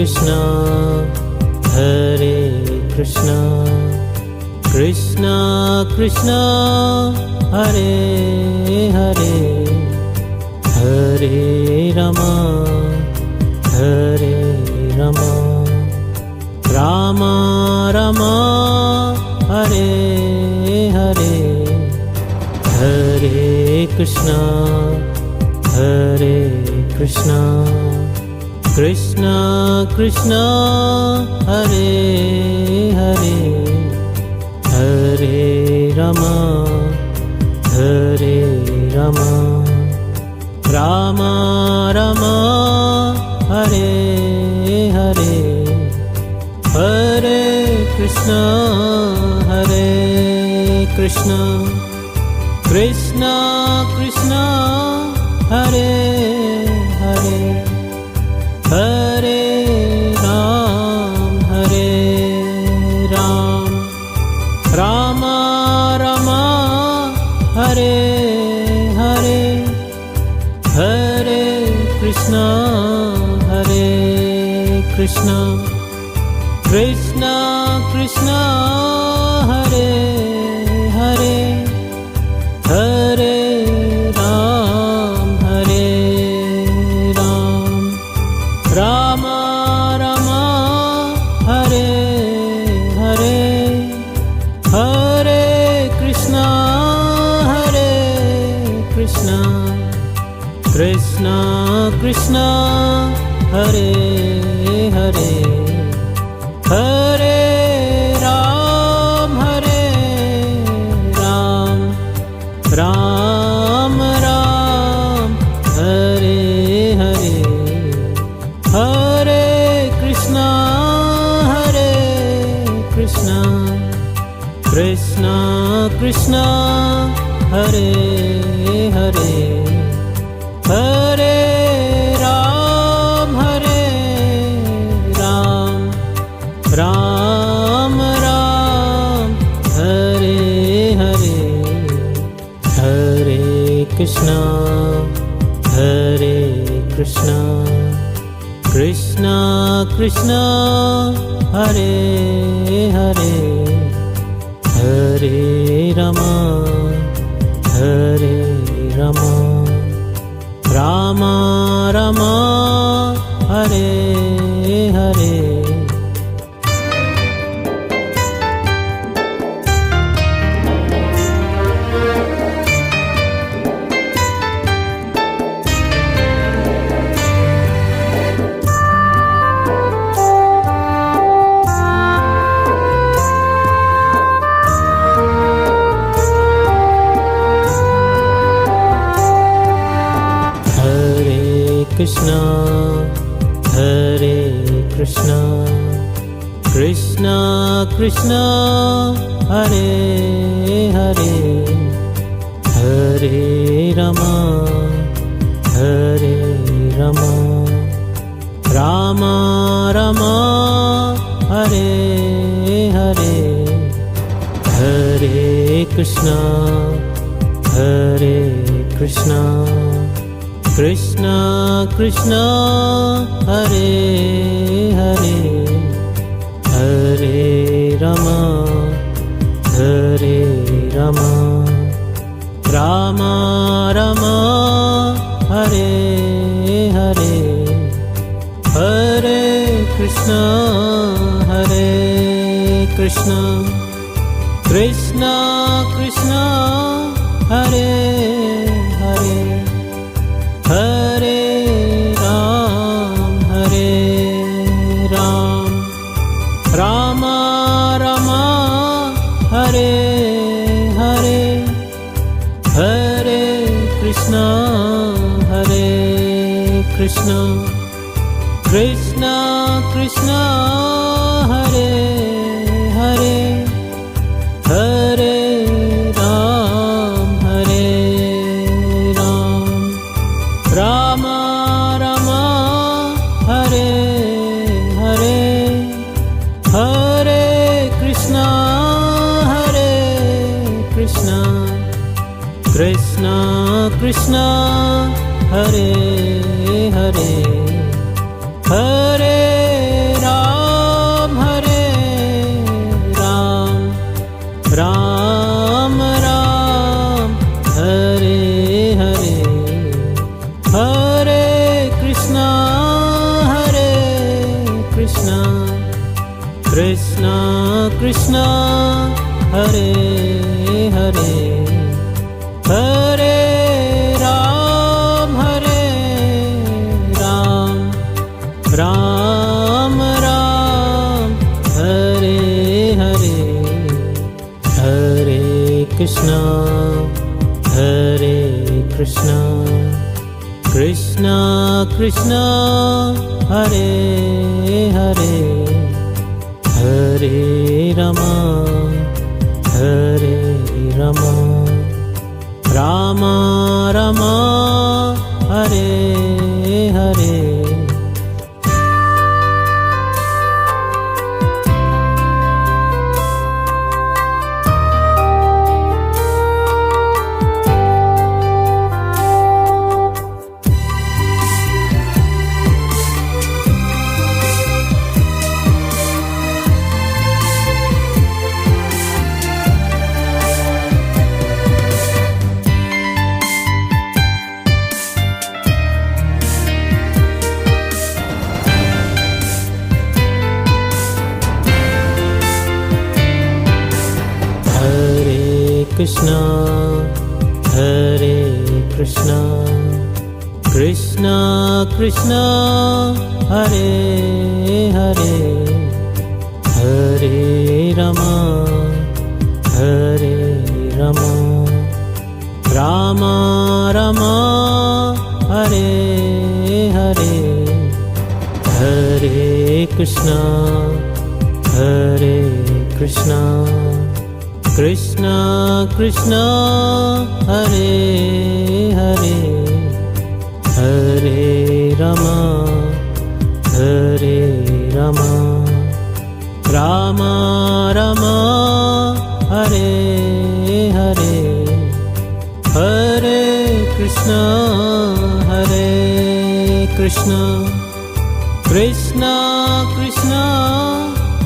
Krishna, Hare Krishna, Krishna Krishna, Hare Hare, Hare Rama, Hare Rama, Rama Rama, Hare Hare, Hare Krishna, Hare Krishna, Krishna Krishna, Hare Hare, Hare Rama, Hare Rama, Rama Rama, Hare Hare, Hare Krishna, Hare Krishna, Krishna Krishna, Hare Hare, Hare Ram, Hare Ram, Rama Rama, Hare Hare, Hare Krishna, Hare Krishna, Krishna Krishna, Hare Hare, Hare Ram, Hare Ram, Rama Rama, Hare Hare, Hare Krishna, Hare Krishna, Krishna Krishna, Hare Hare, Hare Ram, Hare Ram, Ram Ram, Hare Hare, Hare Krishna, Hare Krishna, Krishna Krishna, Hare Hare, Hare Ram, Hare Ram, Ram Ram, Hare Hare, Hare Krishna, Hare Krishna, Krishna Krishna, Hare Hare, Hare Rama, Hare Rama, Rama Rama, Hare Hare. Krishna, Hare Krishna, Krishna Krishna, Hare Hare, Hare Rama, Hare Rama, Rama Rama, Hare Hare, Hare Krishna, Hare Krishna, Krishna Krishna, Hare Hare, Hare Rama, Hare Rama, Rama Rama, Hare Hare, Hare Krishna, Hare Krishna, Krishna Krishna, Hare Hare, Hare Ram, Hare Ram, Rama Rama, Hare Hare, Hare Krishna, Hare Krishna, Krishna Krishna, Hare Hare, Hare Ram, Hare Ram, Rama Rama, Hare Hare, Hare Krishna, Hare Krishna, Krishna Krishna, Hare Hare, Hare Hare Ram, Ram Ram, Hare Hare, Hare Krishna, Hare Krishna, Krishna Krishna, Hare Hare, Hare Rama, Hare Rama, Rama Rama, Hare Hare. Krishna, Hare Krishna, Krishna Krishna, Hare Hare, Hare Rama, Hare Rama, Rama Rama, Hare Hare, Hare Krishna, Hare Krishna, Krishna Krishna, Hare Hare, Hare Rama, Hare Rama, Rama Rama, Hare Hare, Hare Krishna, Hare Krishna, Krishna Krishna,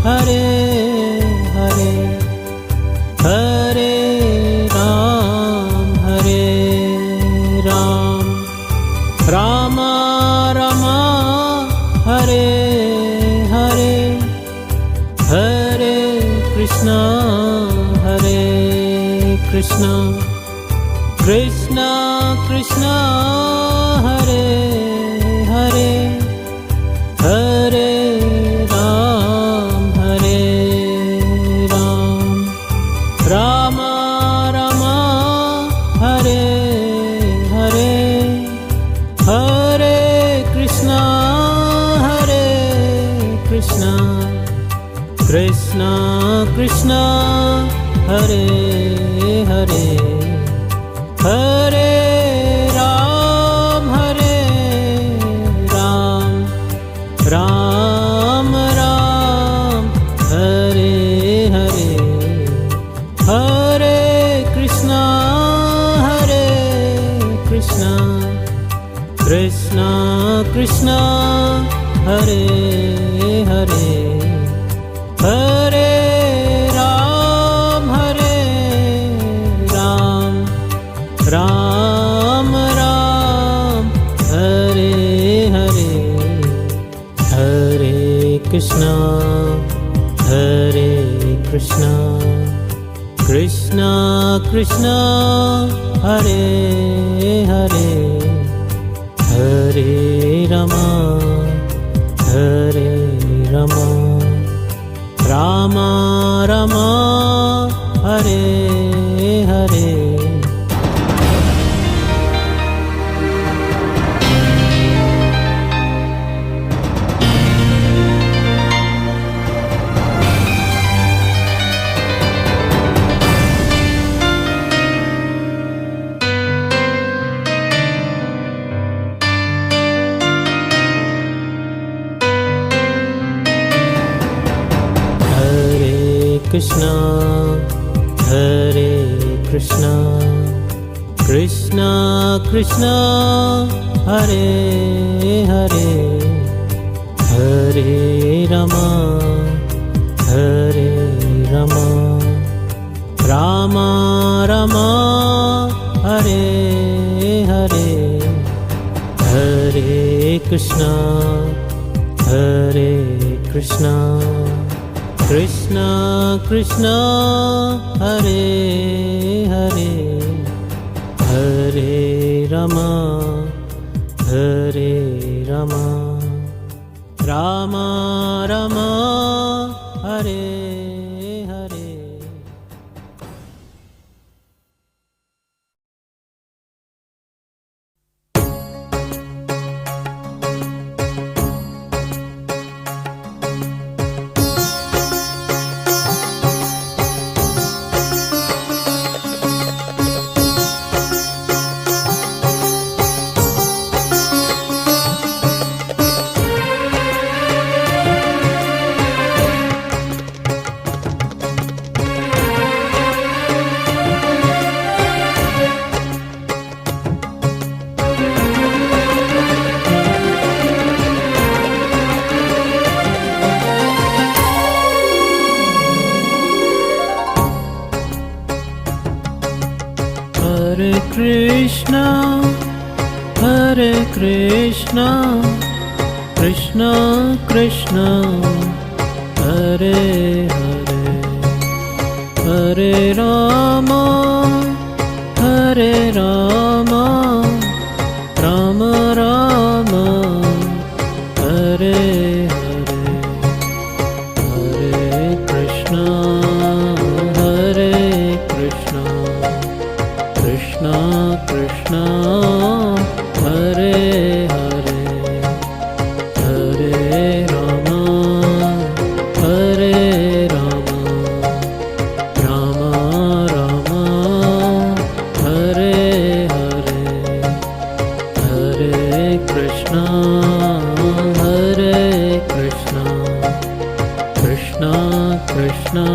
Hare Hare, Hare Ram, Rama Rama, Hare Hare, Hare Krishna, Hare Krishna, Krishna Krishna, Hare Hare, Hare Ram, Rama Rama, Hare Hare, Hare Krishna, Krishna Krishna, Hare Hare, Hare Ram, Ram Ram, Hare Hare, Hare Krishna, Krishna Krishna, Hare Hare, Hare Ram, Ram Ram, Hare Hare, Hare Krishna, Hare Krishna, Krishna Krishna, Hare Hare, Hare Rama, Hare Rama, Rama Rama, Hare Hare. Krishna, Hare Krishna, Krishna Krishna, Hare Hare, Hare Rama, Hare Rama, Rama Rama, Hare Hare, Hare Krishna, Hare Krishna, Krishna Krishna, Hare Hare, Rama, Hare Rama, Rama Rama, Hare Hare. Hare Krishna, Hare Krishna, Krishna Krishna, Hare Hare, Hare Rama, Hare Rama, Rama Rama, Hare Hare, Hare Krishna, Hare Krishna, Krishna Krishna, Hare Hare, Hare Rama, Hare Rama, Rama Rama, Hare Hare, Hare Krishna, Hare Krishna, Krishna Krishna,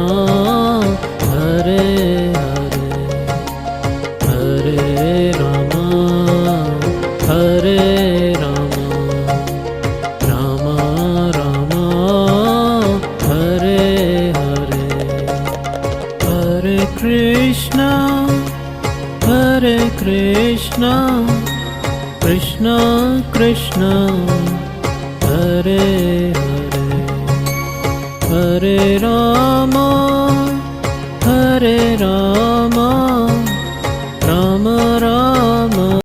Hare Hare, Hare Rama, Hare Rama, Rama Rama, Hare Hare, Hare Krishna, Hare Krishna, Krishna Krishna, Hare Hare, Hare Rama,